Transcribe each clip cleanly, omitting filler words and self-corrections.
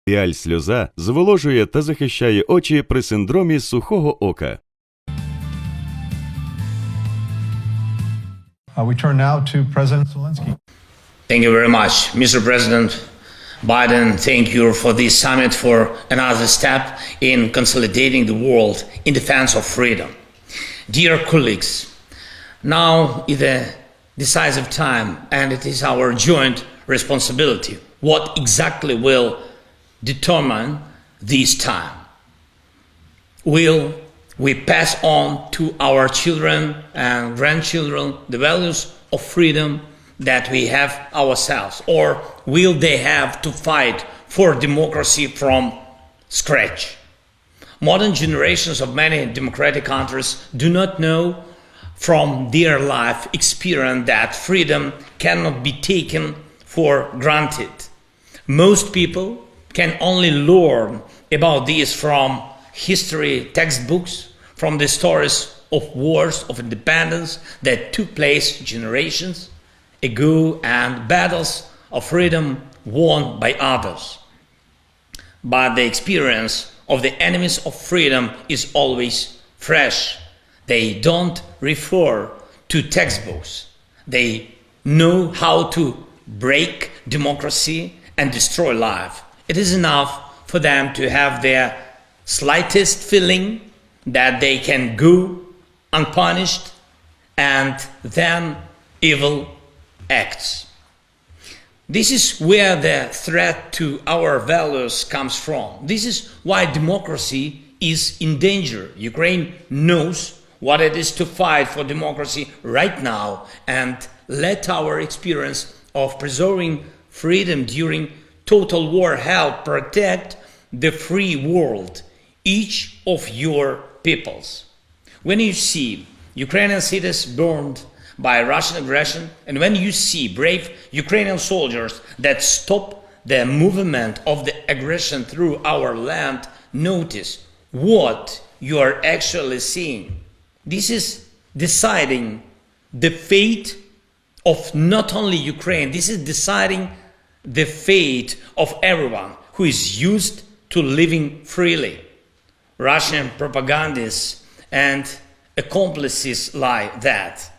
Піаль-сльоза зволожує та захищає очі при синдромі сухого ока. We turn now to President Zelensky. Thank you very much, Mr. President Biden. Thank you for this summit, for another step in consolidating the world in defense of freedom. Dear colleagues, now is a decisive time, and it is our joint responsibility. What exactly will determine this time? Will we pass on to our children and grandchildren the values of freedom that we have ourselves, or will they have to fight for democracy from scratch? Modern generations of many democratic countries do not know from their life experience that freedom cannot be taken for granted. Most people can only learn about this from history textbooks, from the stories of wars of independence that took place generations ago and battles of freedom won by others. But the experience of the enemies of freedom is always fresh. They don't refer to textbooks. They know how to break democracy and destroy life. It is enough for them to have their slightest feeling that they can go unpunished, and then evil acts. This is where the threat to our values comes from. This is why democracy is in danger. Ukraine knows what it is to fight for democracy right now, and let our experience of preserving freedom during total war help protect the free world, each of your peoples. When you see Ukrainian cities burned by Russian aggression, and when you see brave Ukrainian soldiers that stop the movement of the aggression through our land, notice what you are actually seeing. This is deciding the fate of not only Ukraine, this is deciding the fate of everyone who is used to living freely. Russian propagandists and accomplices like that.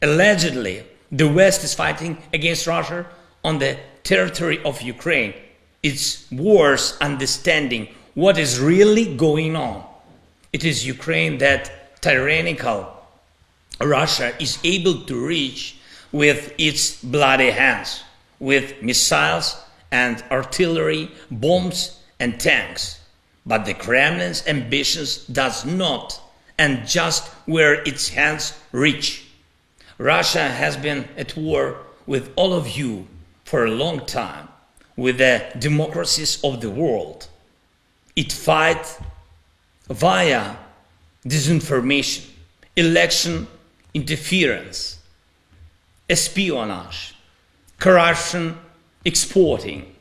Allegedly, the West is fighting against Russia on the territory of Ukraine. It's worth understanding what is really going on. It is Ukraine that tyrannical Russia is able to reach with its bloody hands, with missiles and artillery, bombs and tanks. But the Kremlin's ambitions does not and just where its hands reach. Russia has been at war with all of you for a long time, with the democracies of the world. It fights via disinformation, election interference, espionage, corruption exporting,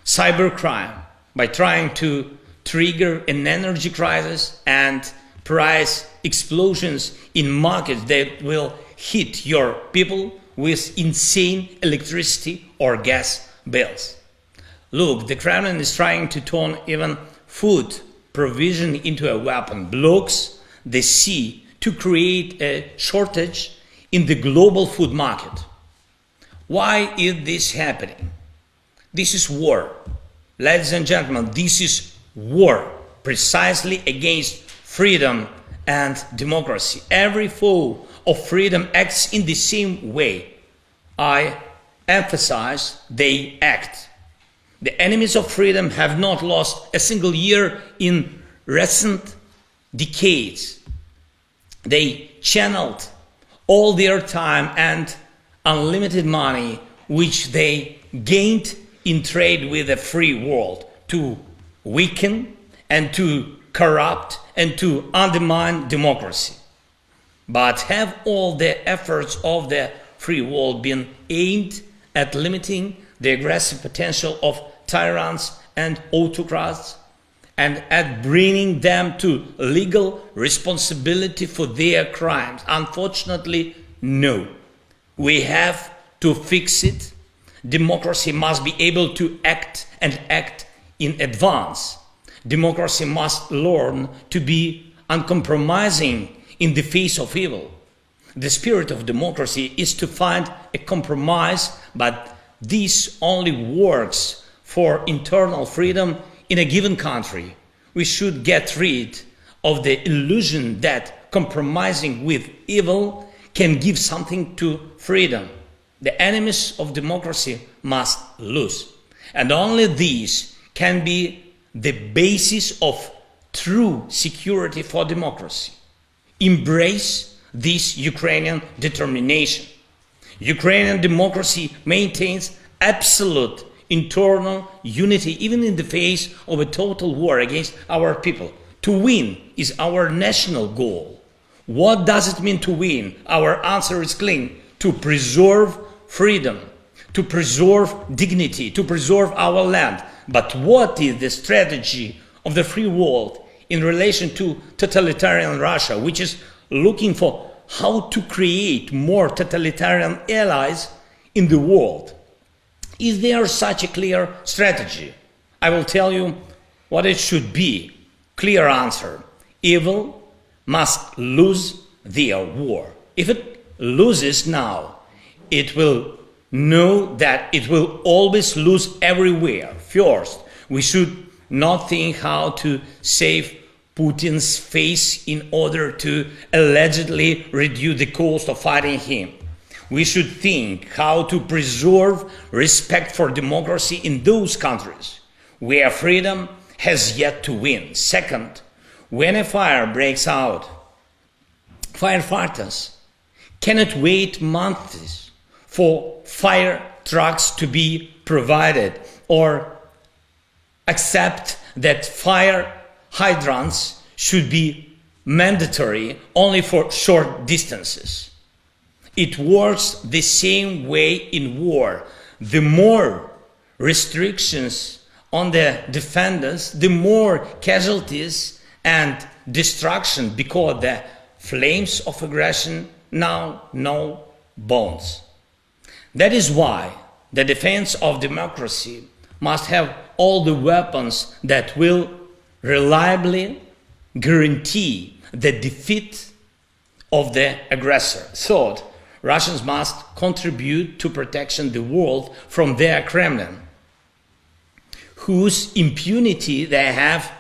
cybercrime, by trying to trigger an energy crisis and price explosions in markets that will hit your people with insane electricity or gas bills. Look, the Kremlin is trying to turn even food provision into a weapon, blocks the sea to create a shortage in the global food market. Why is this happening? This is war. Ladies and gentlemen, this is war precisely against freedom and democracy. Every foe of freedom acts in the same way. I emphasize they act. The enemies of freedom have not lost a single year in recent decades. They channeled all their time and unlimited money which they gained in trade with the free world to weaken and to corrupt and to undermine democracy. But have all the efforts of the free world been aimed at limiting the aggressive potential of tyrants and autocrats and at bringing them to legal responsibility for their crimes? Unfortunately, no. We have to fix it. Democracy must be able to act and act in advance. Democracy must learn to be uncompromising in the face of evil. The spirit of democracy is to find a compromise, but this only works for internal freedom in a given country. We should get rid of the illusion that compromising with evil can give something to freedom. The enemies of democracy must lose. And only these can be the basis of true security for democracy. Embrace this Ukrainian determination. Ukrainian democracy maintains absolute internal unity even in the face of a total war against our people. To win is our national goal. What does it mean to win? Our answer is clear: to preserve freedom, to preserve dignity, to preserve our land. But what is the strategy of the free world in relation to totalitarian Russia, which is looking for how to create more totalitarian allies in the world? Is there such a clear strategy? I will tell you what it should be. Clear answer: evil must lose their war. If it loses now, it will know that it will always lose everywhere. First, we should not think how to save Putin's face in order to allegedly reduce the cost of fighting him. We should think how to preserve respect for democracy in those countries where freedom has yet to win. Second, when a fire breaks out, firefighters cannot wait months for fire trucks to be provided or accept that fire hydrants should be mandatory only for short distances. It works the same way in war. The more restrictions on the defenders, the more casualties and destruction, because the flames of aggression now know bounds. That is why the defense of democracy must have all the weapons that will reliably guarantee the defeat of the aggressor. Third, Russians must contribute to protection the world from their Kremlin, whose impunity they have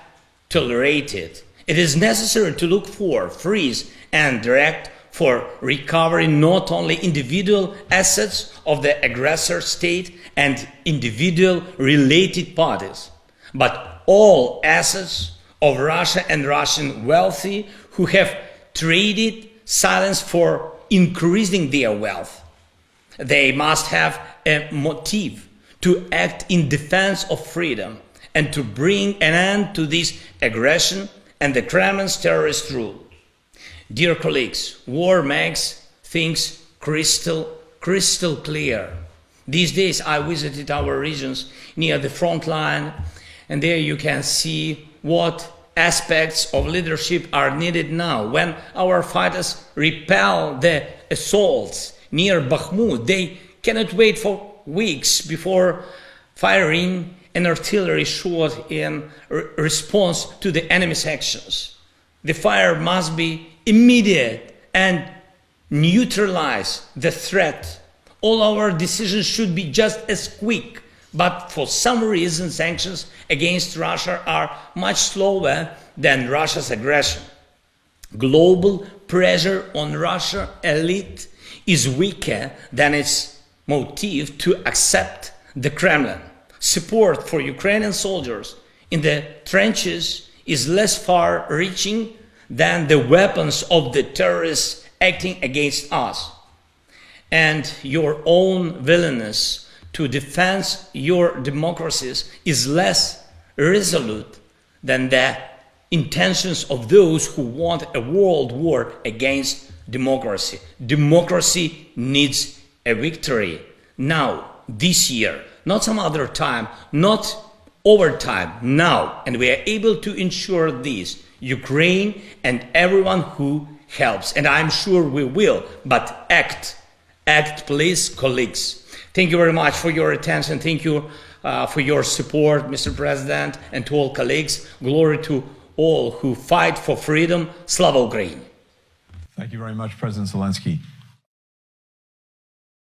tolerated. It is necessary to look for, freeze, and direct for recovery not only individual assets of the aggressor state and individual related parties, but all assets of Russia and Russian wealthy who have traded silence for increasing their wealth. They must have a motive to act in defense of freedom and to bring an end to this aggression and the Kremlin's terrorist rule. Dear colleagues, war makes things crystal clear. These days I visited our regions near the front line, and there you can see what aspects of leadership are needed now. When our fighters repel the assaults near Bakhmut, they cannot wait for weeks before firing an artillery shot in response to the enemy's actions. The fire must be immediate and neutralize the threat. All our decisions should be just as quick, but for some reason sanctions against Russia are much slower than Russia's aggression. Global pressure on Russia elite is weaker than its motive to accept the Kremlin. Support for Ukrainian soldiers in the trenches is less far-reaching than the weapons of the terrorists acting against us. And your own willingness to defend your democracies is less resolute than the intentions of those who want a world war against democracy. Democracy needs a victory now, this year, not some other time, not over time, now. And we are able to ensure this, Ukraine and everyone who helps. And I'm sure we will, but act, please, colleagues. Thank you very much for your attention. Thank you, for your support, Mr. President, and to all colleagues. Glory to all who fight for freedom. Slava Ukraini! Thank you very much, President Zelensky.